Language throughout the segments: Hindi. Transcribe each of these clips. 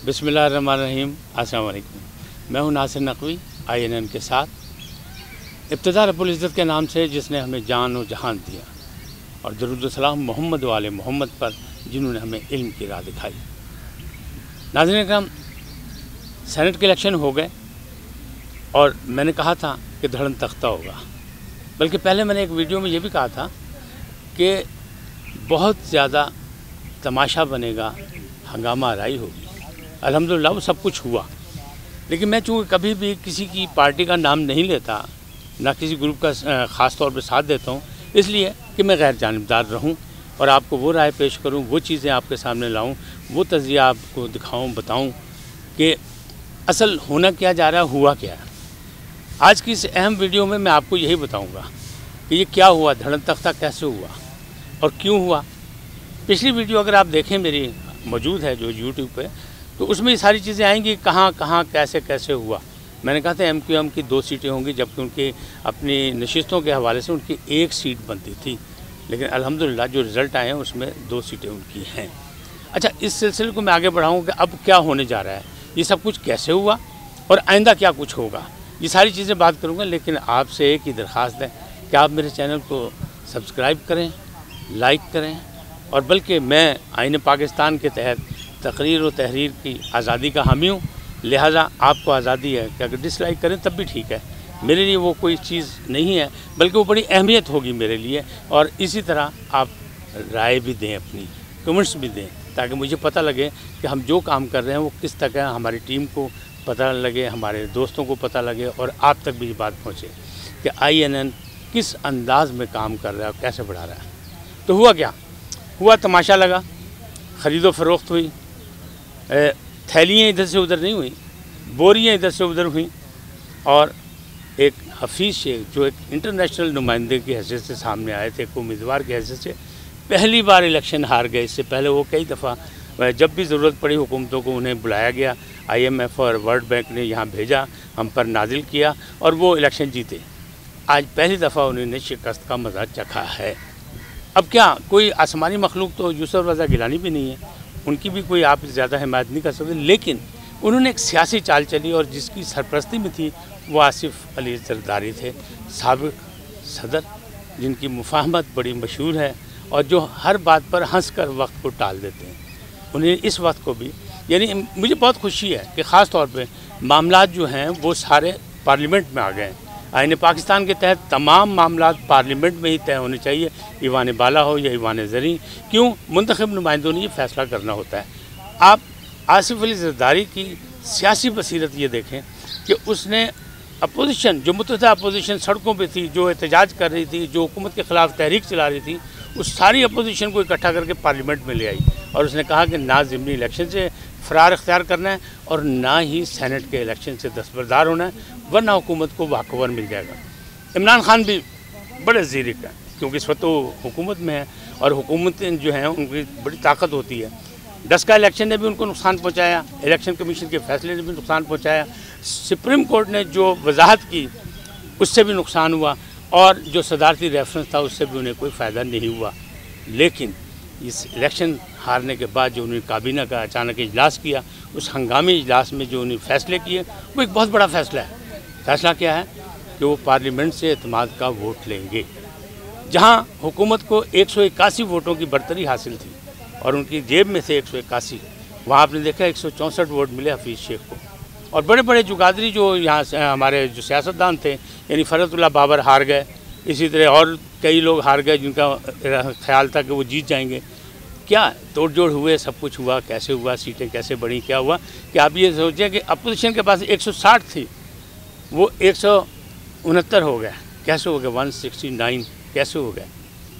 बिस्मिल्लाहिर्रहमानिर्रहीम। अस्सलाम वालेकुम। मैं हूं नासिर नकवी INN के साथ। इब्तिदा रब्बुल इज़्ज़त के नाम से जिसने हमें जान और जहान दिया, और दरूद व सलाम मोहम्मद वाले मोहम्मद पर जिन्होंने हमें इल्म की राह दिखाई। नाज़रीन करम, सेनेट के इलेक्शन हो गए और मैंने कहा था कि धड़न तख्ता होगा। बल्कि पहले मैंने एक वीडियो में ये भी कहा था कि बहुत ज़्यादा तमाशा बनेगा, हंगामा आराई होगी। अल्हम्दुलिल्लाह वो सब कुछ हुआ। लेकिन मैं चूँकि कभी भी किसी की पार्टी का नाम नहीं लेता, ना किसी ग्रुप का ख़ास तौर पर साथ देता हूँ, इसलिए कि मैं गैर जानिबदार रहूँ और आपको वो राय पेश करूँ, वो चीज़ें आपके सामने लाऊँ, वो तज़किया आपको दिखाऊँ, बताऊँ कि असल होना क्या जा रहा है, हुआ क्या है। आज की इस अहम वीडियो में मैं आपको यही बताऊँगा कि ये क्या हुआ, धड़न तख्ता कैसे हुआ और क्यों हुआ। पिछली वीडियो अगर आप देखें मेरी मौजूद है जो यूट्यूब पे, तो उसमें ये सारी चीज़ें आएंगी, कहाँ कहाँ कैसे कैसे हुआ। मैंने कहा था MQM की 2 सीटें होंगी, जबकि उनकी अपनी नशिस्तों के हवाले से उनकी 1 सीट बनती थी। लेकिन अल्हम्दुलिल्लाह जो रिज़ल्ट आए हैं उसमें 2 सीटें उनकी हैं। अच्छा, इस सिलसिले को मैं आगे बढ़ाऊँ कि अब क्या होने जा रहा है, ये सब कुछ कैसे हुआ और आइंदा क्या कुछ होगा, ये सारी चीज़ें बात करूँगा। लेकिन आपसे एक ही दरख्वास्त है कि आप मेरे चैनल को सब्सक्राइब करें, लाइक करें, और बल्कि मैं आईन पाकिस्तान के तहत तकरीर व तहरीर की आज़ादी का हामी हूँ, लिहाजा आपको आज़ादी है कि अगर डिसलाइक करें तब भी ठीक है। मेरे लिए वो कोई चीज़ नहीं है, बल्कि वो बड़ी अहमियत होगी मेरे लिए। और इसी तरह आप राय भी दें, अपनी कमेंट्स भी दें, ताकि मुझे पता लगे कि हम जो काम कर रहे हैं वो किस तरह, हमारी टीम को पता लगे, हमारे दोस्तों को पता लगे, और आप तक भी ये बात पहुँचे कि INN किस अंदाज में काम कर रहा है और कैसे बढ़ा रहा है। तो हुआ क्या हुआ, तमाशा लगा, ख़रीदो फ़रोख्त हुई, थैलियाँ इधर से उधर नहीं हुई, बोरियाँ इधर से उधर हुई, और एक हफीज़ शेख जो एक इंटरनेशनल नुमाइंदे की हैसियत से सामने आए थे, एक उम्मीदवार की हैसियत से, पहली बार इलेक्शन हार गए। इससे पहले वो कई दफ़ा जब भी ज़रूरत पड़ी हुकूमतों को उन्हें बुलाया गया, IMF और वर्ल्ड बैंक ने यहाँ भेजा, हम पर नाजिल किया और वो इलेक्शन जीते। आज पहली दफ़ा उन्होंने शिकस्त का मज़ा चखा है। अब क्या कोई आसमानी मखलूक तो यूसुफ रज़ा गिलानी भी नहीं है, उनकी भी कोई आप ज़्यादा हिमायत नहीं कर सकते। लेकिन उन्होंने एक सियासी चाल चली और जिसकी सरपरस्ती में थी वो आसिफ अली जरदारी थे, साबिक सदर, जिनकी मुफाहमत बड़ी मशहूर है और जो हर बात पर हंस कर वक्त को टाल देते हैं। उन्हें इस वक्त को भी, यानी मुझे बहुत खुशी है कि ख़ास तौर पे मामलात जो हैं वो सारे पार्लियामेंट में आ गए हैं। आईन पाकिस्तान के तहत तमाम मामलात पार्लियामेंट में ही तय होने चाहिए, ईवान बाला हो या ईवान ज़री। क्यों? मुंतखब नुमाइंदों ने ये फ़ैसला करना होता है। आप आसिफ अली जरदारी की सियासी बसीरत ये देखें कि उसने अपोजिशन, जो मुतहदा अपोजिशन सड़कों पे थी, जो एहतजाज कर रही थी, जो हुकूमत के ख़िलाफ़ तहरीक चला रही थी, उस सारी अपोजिशन को इकट्ठा करके पार्लियामेंट में ले आई और उसने कहा कि ना ज़िमनी इलेक्शन से फ़रार इख्तियार करना है और ना ही सेनेट के इलेक्शन से दस्तबरदार होना है, वरना हुकूमत को वाकवर मिल जाएगा। इमरान खान भी बड़े ज़ीरिक है, क्योंकि इस वक्त वो हुकूमत में है और हुकूमतें जो हैं उनकी बड़ी ताकत होती है। 10 का इलेक्शन ने भी उनको नुकसान पहुँचाया, इलेक्शन कमीशन के फैसले ने भी नुकसान पहुँचाया, सुप्रीम कोर्ट ने जो वजाहत की उससे भी नुकसान हुआ, और जो सदारती रेफरेंस था उससे भी उन्हें कोई फ़ायदा नहीं हुआ। लेकिन इस इलेक्शन हारने के बाद जो उन्होंने काबीना का अचानक इजलास किया, उस हंगामी इजलास में जो उन्हें फ़ैसले किए वो एक बहुत बड़ा फ़ैसला है। फ़ैसला क्या है कि वो पार्लियामेंट से एतमाद का वोट लेंगे। जहां हुकूमत को 181 वोटों की बरतरी हासिल थी और उनकी जेब में से 181, वहाँ आपने देखा 164 वोट मिले हफीज़ शेख को। और बड़े बड़े जुगादरी जो यहाँ से हमारे जो सियासतदान थे, यानी फ़रतुल्लाह बाबर हार गए, इसी तरह और कई लोग हार गए जिनका ख्याल था कि वो जीत जाएंगे। क्या तोड़ जोड़ हुए, सब कुछ हुआ, कैसे हुआ, सीटें कैसे बढ़ी, क्या हुआ कि आप ये सोचें कि अपोजिशन के पास 160 थी, वो 169 हो गया। कैसे हो गया? 169 कैसे हो गया?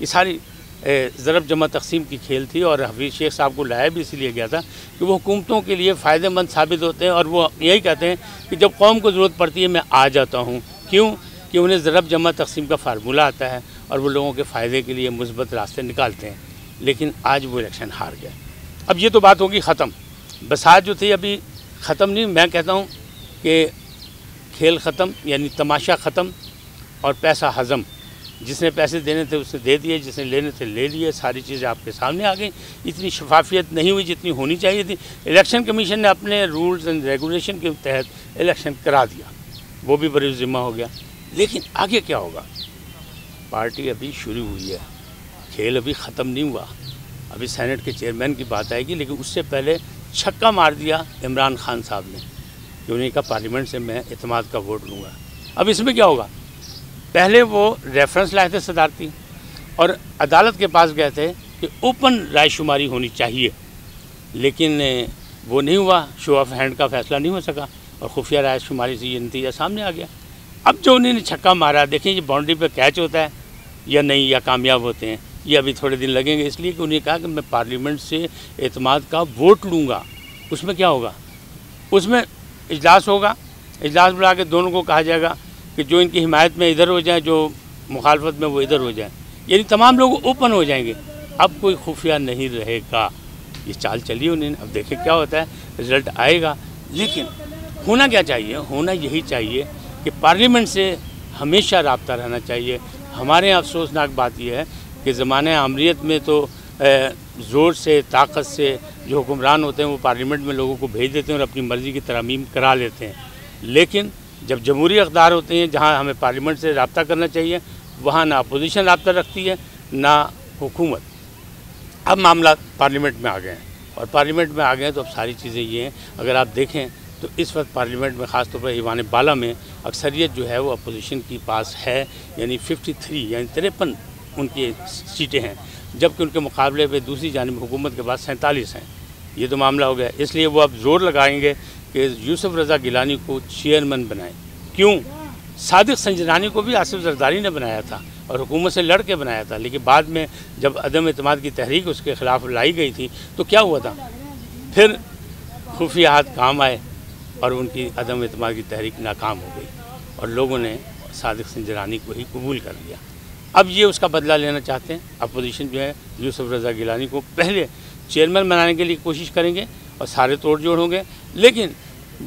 ये सारी ज़रब जमा तकसीम की खेल थी। और हफीज़ शेख साहब को लाया भी इसीलिए गया था कि वो हुकूमतों के लिए फ़ायदेमंद साबित होते हैं और वो यही कहते हैं कि जब कौम को ज़रूरत पड़ती है मैं आ जाता हूँ। क्यों? कि उन्हें ज़रब जमा तकसीम का फार्मूला आता है और वो लोगों के फ़ायदे के लिए मुस्बत रास्ते निकालते हैं। लेकिन आज वो इलेक्शन हार गए। अब ये तो बात होगी ख़त्म, बसात जो थी अभी ख़त्म नहीं। मैं कहता हूँ कि खेल ख़त्म, यानी तमाशा ख़त्म और पैसा हज़म, जिसने पैसे देने थे उसने दे दिए, जिसने लेने थे ले लिए, सारी चीज़ें आपके सामने आ गई। इतनी शफाफियत नहीं हुई जितनी होनी चाहिए थी। इलेक्शन कमीशन ने अपने रूल्स एंड रेगुलेशन के तहत इलेक्शन करा दिया, वो भी बड़ी ज़िम्मा हो गया। लेकिन आगे क्या होगा? पार्टी अभी शुरू हुई है, खेल अभी ख़त्म नहीं हुआ। अभी सेनेट के चेयरमैन की बात आएगी, लेकिन उससे पहले छक्का मार दिया इमरान खान साहब ने कि उन्हें कहा पार्लियामेंट से मैं एतमाद का वोट लूँगा। अब इसमें क्या होगा? पहले वो रेफरेंस लाए थे सदारती और अदालत के पास गए थे कि ओपन रायशुमारी होनी चाहिए, लेकिन वो नहीं हुआ। शो ऑफ हैंड का फैसला नहीं हो सका और खुफिया रायशुमारी से ये नतीजा सामने आ गया। अब जो उन्होंने छक्का मारा, देखें ये बाउंड्री पे कैच होता है या नहीं, या कामयाब होते हैं, ये अभी थोड़े दिन लगेंगे। इसलिए कि उन्हें कहा कि मैं पार्लियामेंट से एतमाद का वोट लूँगा। उसमें क्या होगा? उसमें इजलास होगा, इजलास बुला के दोनों को कहा जाएगा कि जो इनकी हिमायत में इधर हो जाए, जो मुखालफत में वो इधर हो जाए, यानी तमाम लोग ओपन हो जाएंगे। अब कोई खुफिया नहीं रहेगा। ये चाल चली उन्होंने, अब देखें क्या होता है, रिज़ल्ट आएगा। लेकिन होना क्या चाहिए? होना यही चाहिए कि पार्लियामेंट से हमेशा रब्ता रहना चाहिए। हमारे यहाँ अफसोसनाक बात यह है कि ज़माने आमरीत में तो ज़ोर से, ताकत से जो हुक्मरान होते हैं वो पार्लियामेंट में लोगों को भेज देते हैं और अपनी मर्ज़ी की तरमीम करा लेते हैं। लेकिन जब जमहूरी अक़दार होते हैं, जहाँ हमें पार्लियामेंट से रब्ता करना चाहिए, वहाँ ना अपोजिशन रब्ता रखती है ना हुकूमत। अब मामला पार्लियामेंट में आ गए हैं और पार्लियामेंट में आ गए हैं तो अब सारी चीज़ें ये हैं। अगर आप देखें तो इस वक्त पार्लियामेंट में ख़ास तौर पर ईवान बाला में अक्सरियत जो है वो अपोजिशन की पास है, यानी 53 यानी 53 उनकी सीटें हैं, जबकि उनके मुकाबले पे दूसरी जानिब हुकूमत के पास 47 हैं। ये तो मामला हो गया। इसलिए वो अब जोर लगाएंगे कि यूसुफ रज़ा गिलानी को चेयरमैन बनाएं। क्यों? सादिक संजरानी को भी आसिफ जरदारी ने बनाया था और हुकूमत से लड़ के बनाया था, लेकिन बाद में जब अदम एतमाद की तहरीक उसके ख़िलाफ़ लाई गई थी तो क्या हुआ था? फिर खुफिया हाथ काम आए और उनकी अदम एतमाद की तहरीक नाकाम हो गई और लोगों ने सादिक संजरानी को ही कबूल कर लिया। अब ये उसका बदला लेना चाहते हैं। अपोजिशन जो है यूसुफ रज़ा गिलानी को पहले चेयरमैन बनाने के लिए कोशिश करेंगे और सारे तोड़ जोड़ होंगे। लेकिन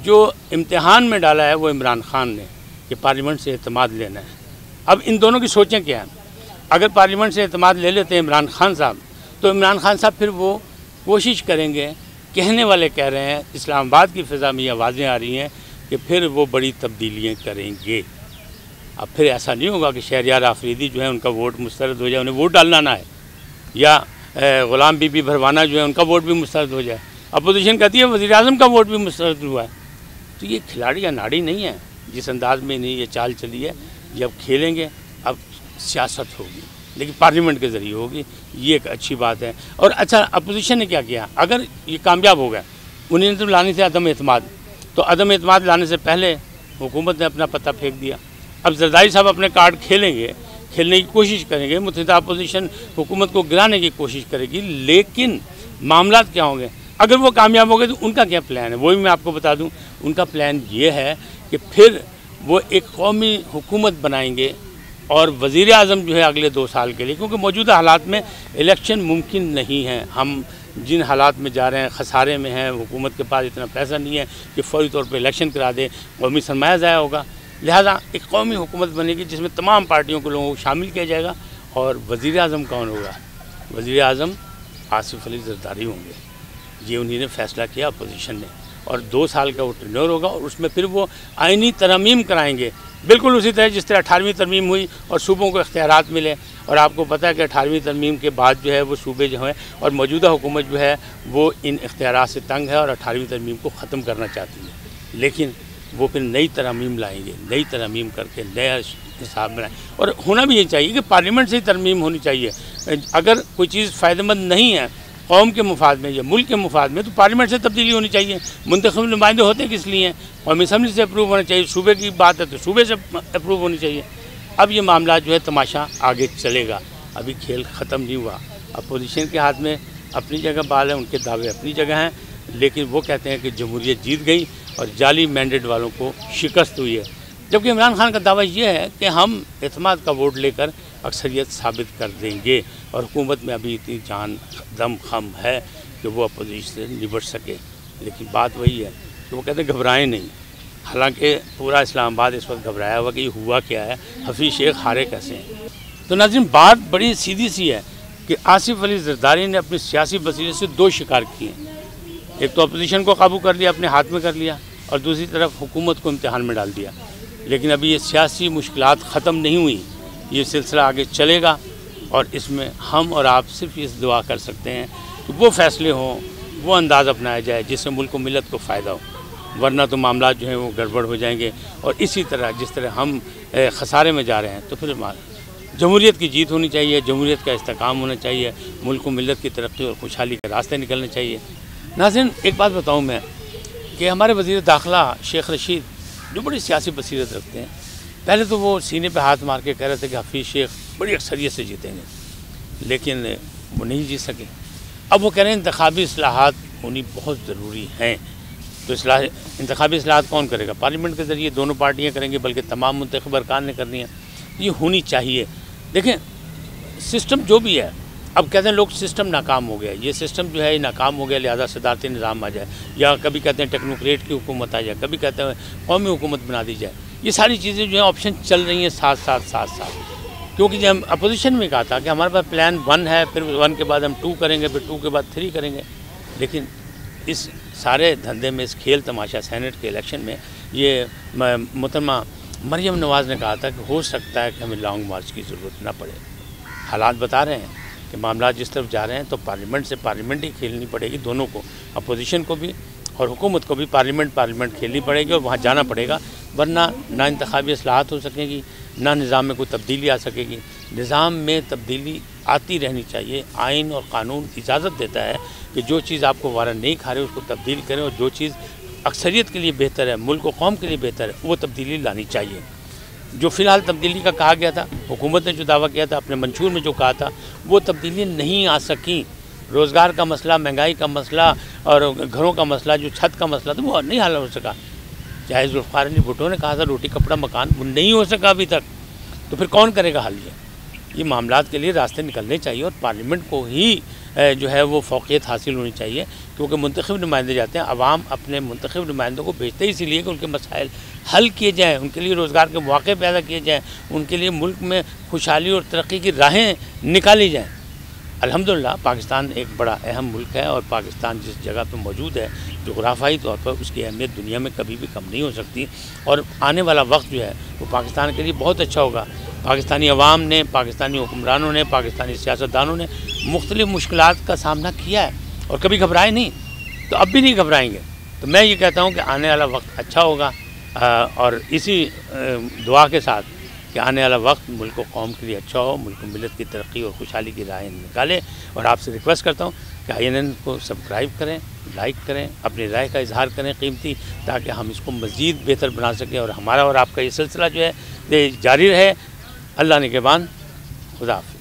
जो इम्तिहान में डाला है वो इमरान खान ने कि पार्लियामेंट से एतमाद लेना है। अब इन दोनों की सोचें क्या हैं? अगर पार्लियामेंट से एतमाद ले लेते हैं इमरान खान साहब, तो इमरान खान साहब फिर वो कोशिश करेंगे, कहने वाले कह रहे हैं, इस्लामाबाद की फ़िज़ा में आवाज़ें आ रही हैं कि फिर वो बड़ी तब्दीलियाँ करेंगे। अब फिर ऐसा नहीं होगा कि शहरयार आफरीदी जो है उनका वोट मुस्तरद हो जाए, उन्हें वोट डालना ना है, या ग़ुलाम बीबी भरवाना जो है उनका वोट भी मुस्तरद हो जाए। अपोजिशन कहती है वज़ीर आज़म का वोट भी मुस्तरद हुआ है। तो ये खिलाड़ी या नाड़ी नहीं है। जिस अंदाज में नहीं ये चाल चली है, ये अब खेलेंगे। अब सियासत होगी, लेकिन पार्लियामेंट के ज़रिए होगी। ये एक अच्छी बात है। और अच्छा, अपोजिशन ने क्या किया? अगर ये कामयाब हो गया, उन्हें तो लानी थी अदम एतमाद, तो अदम एतमाद लाने से पहले हुकूमत ने अपना पता फेंक दिया। अब जरदारी साहब अपने कार्ड खेलेंगे, खेलने की कोशिश करेंगे, मुत्तहिदा अपोजिशन हुकूमत को गिराने की कोशिश करेगी। लेकिन मामला क्या होंगे? अगर वो कामयाब हो गए तो उनका क्या प्लान है, वो भी मैं आपको बता दूं। उनका प्लान ये है कि फिर वो एक कौमी हुकूमत बनाएंगे और वज़ीर आज़म जो है अगले 2 साल के लिए, क्योंकि मौजूदा हालात में इलेक्शन मुमकिन नहीं है। हम जिन हालात में जा रहे हैं, खसारे में हैं, हुकूमत के पास इतना पैसा नहीं है कि फ़ौरी तौर पर इलेक्शन करा दे, कौमी सरमाया ज़ाया होगा। लिहाजा एक कौमी हुकूमत बनेगी जिसमें तमाम पार्टियों के लोगों को शामिल किया जाएगा। और वज़ीर आज़म कौन होगा? वज़ीर आज़म आसिफ अली जरदारी होंगे। ये उन्होंने फ़ैसला किया अपोजिशन ने, और 2 साल का वो टेन्योर होगा और उसमें फिर वो आइनी तरमीम कराएंगे, बिल्कुल उसी तरह जिस तरह 18वीं तरमीम हुई और सूबों को इख्तियारात मिले। और आपको पता है कि 18वीं तरमीम के बाद जो है वो सूबे जो हैं और मौजूदा हुकूमत जो है वो इन इख्तियारात से तंग है और 18वीं तरमीम को ख़त्म करना चाहती है। लेकिन वो फिर नई तरमीम लाएंगे, नई तरमीम करके नया हिसाब बनाएं। और होना भी ये चाहिए कि पार्लियामेंट से ही तरमीम होनी चाहिए। अगर कोई चीज़ फ़ायदेमंद नहीं है कौम के मुफाद में या मुल्क के मुफाद में, तो पार्लियामेंट से तब्दीली होनी चाहिए। मुंतखब नुमाइंदे होते किस लिए हैं? कौमी असम्बली से अप्रूव होना चाहिए। सूबे की बात है तो सूबे से अप्रूव होनी चाहिए। अब ये मामला जो है तमाशा आगे चलेगा, अभी खेल ख़त्म नहीं हुआ। अपोजिशन के हाथ में अपनी जगह बाल है, उनके दावे अपनी जगह हैं, लेकिन वो कहते हैं कि जमहूरियत जीत गई और जाली मैंडेट वालों को शिकस्त हुई है। जबकि इमरान खान का दावा ये है कि हम एतमाद का वोट लेकर अक्सरियत साबित कर देंगे और हुकूमत में अभी इतनी जान दम खम है कि वो अपोजिशन से निपट सके। लेकिन बात वही है कि वो कहते हैं घबराएं नहीं। हालांकि पूरा इस्लामाबाद इस वक्त घबराया हुआ कि ये हुआ क्या है, हफीज़ शेख हारे कैसे हैं। तो नाज़रीन, बात बड़ी सीधी सी है कि आसिफ अली जरदारी ने अपनी सियासी बसीरत से दो शिकार किए। एक तो अपोजिशन को काबू कर लिया, अपने हाथ में कर लिया, और दूसरी तरफ हुकूमत को इम्तिहान में डाल दिया। लेकिन अभी ये सियासी मुश्किलात ख़त्म नहीं हुई, ये सिलसिला आगे चलेगा और इसमें हम और आप सिर्फ इस दुआ कर सकते हैं कि वो फ़ैसले हों, वो अंदाज़ अपनाया जाए जिससे मुल्क को मिलत को फ़ायदा हो, वरना तो मामला जो हैं वो गड़बड़ हो जाएंगे। और इसी तरह जिस तरह हम खसारे में जा रहे हैं, तो फिर जमहूरियत की जीत होनी चाहिए, जमहूरियत का इस्तेकाम होना चाहिए, मुल्क को मिलत की तरक्की और खुशहाली के रास्ते निकलने चाहिए। नाज़रीन, एक बात बताऊँ मैं कि हमारे वज़ीर दाखिला शेख रशीद जो बड़ी सियासी बसीरत रखते हैं, पहले तो वो सीने पे हाथ मार के कह रहे थे कि हफीज़ शेख बड़ी अक्सरियत से जीतेंगे, लेकिन वो नहीं जीत सके। अब वो कह रहे हैं इंतखाबी इस्लाहात होनी बहुत ज़रूरी हैं। तो इंतखाबी इस्लाहात कौन करेगा? पार्लियामेंट के ज़रिए दोनों पार्टियाँ करेंगी, बल्कि तमाम मुंतखब अरकान ने करनी है। ये होनी चाहिए। देखें, सिस्टम जो भी है, अब कहते हैं लोग सिस्टम नाकाम हो गया, ये सिस्टम जो है ये नाकाम हो गया, लिहाजा सदारती निज़ाम आ जाए, या कभी कहते हैं टेक्नोक्रेट की हुकूमत आ जाए, कभी कहते हैं कौमी हुकूमत बना दी जाए। ये सारी चीज़ें जो हैं ऑप्शन चल रही हैं साथ साथ। क्योंकि जब हम अपोजिशन में कहा था कि हमारे पास प्लान 1 है, फिर 1 के बाद हम 2 करेंगे, फिर 2 के बाद 3 करेंगे, लेकिन इस सारे धंधे में, इस खेल तमाशा सेनेट के इलेक्शन में, ये मोहतरमा मरियम नवाज़ ने कहा था कि हो सकता है कि हमें लॉन्ग मार्च की ज़रूरत ना पड़े। हालात बता रहे हैं कि मामला जिस तरफ जा रहे हैं, तो पार्लियामेंट से पार्लियामेंट ही खेलनी पड़ेगी दोनों को, अपोजिशन को भी और हुकूमत को भी पार्लियामेंट खेलनी पड़ेगी और वहाँ जाना पड़ेगा, वरना ना इंतखाबी इस्लाहात हो सकेगी, ना निज़ाम में कोई तब्दीली आ सकेगी। निज़ाम में तब्दीली आती रहनी चाहिए। आइन और कानून इजाज़त देता है कि जो चीज़ आपको वारा नहीं खा रहे उसको तब्दील करें, और जो चीज़ अक्सरियत के लिए बेहतर है, मुल्क और कौम के लिए बेहतर है, वो तब्दीली लानी चाहिए। जो फ़िलहाल तब्दीली का कहा गया था, हुकूमत ने जो दावा किया था, अपने मंशूर में जो कहा था, वो तब्दीली नहीं आ सकी। रोज़गार का मसला, महंगाई का मसला और घरों का मसला, जो छत का मसला था, वो नहीं हल हो सका। चाहे ज़ुल्फ़िकार अली भुट्टो ने कहा था रोटी कपड़ा मकान, वो नहीं हो सका अभी तक। तो फिर कौन करेगा हल? ये मामलात के लिए रास्ते निकलने चाहिए और पार्लियामेंट को ही जो है वो फ़ौक़ियत हासिल होनी चाहिए, क्योंकि मुंतखब नुमाइंदे जाते हैं, अवाम अपने मुंतखब नुमाइंदों को भेजते ही इसीलिए कि उनके मसाइल हल किए जाएँ, उनके लिए रोज़गार के मौके पैदा किए जाएँ, उनके लिए मुल्क में खुशहाली और तरक्की की राहें निकाली जाएँ। अल्हम्दुलिल्लाह पाकिस्तान एक बड़ा अहम मुल्क है, और पाकिस्तान जिस जगह पर मौजूद है जोग्राफाई तौर पर, उसकी अहमियत दुनिया में कभी भी कम नहीं हो सकती। और आने वाला वक्त जो है वो पाकिस्तान के लिए बहुत अच्छा होगा। पाकिस्तानी अवाम ने, पाकिस्तानी हुक्मरानों ने, पाकिस्तानी सियासतदानों ने मुख्तलिफ़ मुश्किलात का सामना किया है और कभी घबराए नहीं, तो अब भी नहीं घबराएंगे। तो मैं ये कहता हूँ कि आने वाला वक्त अच्छा होगा, और इसी दुआ के साथ कि आने वाला वक्त मुल्क और कौम के लिए अच्छा हो, मुल्क को मिलत की तरक्की और खुशहाली की राहें निकाले। और आपसे रिक्वेस्ट करता हूँ कि INN को सब्सक्राइब करें, लाइक करें, अपनी राय का इजहार करें कीमती, ताकि हम इसको मज़ीद बेहतर बना सकें और हमारा और आपका ये सिलसिला जो है ये जारी रहे। अल्लाह निगहबान। खुदा हाफ़िज़।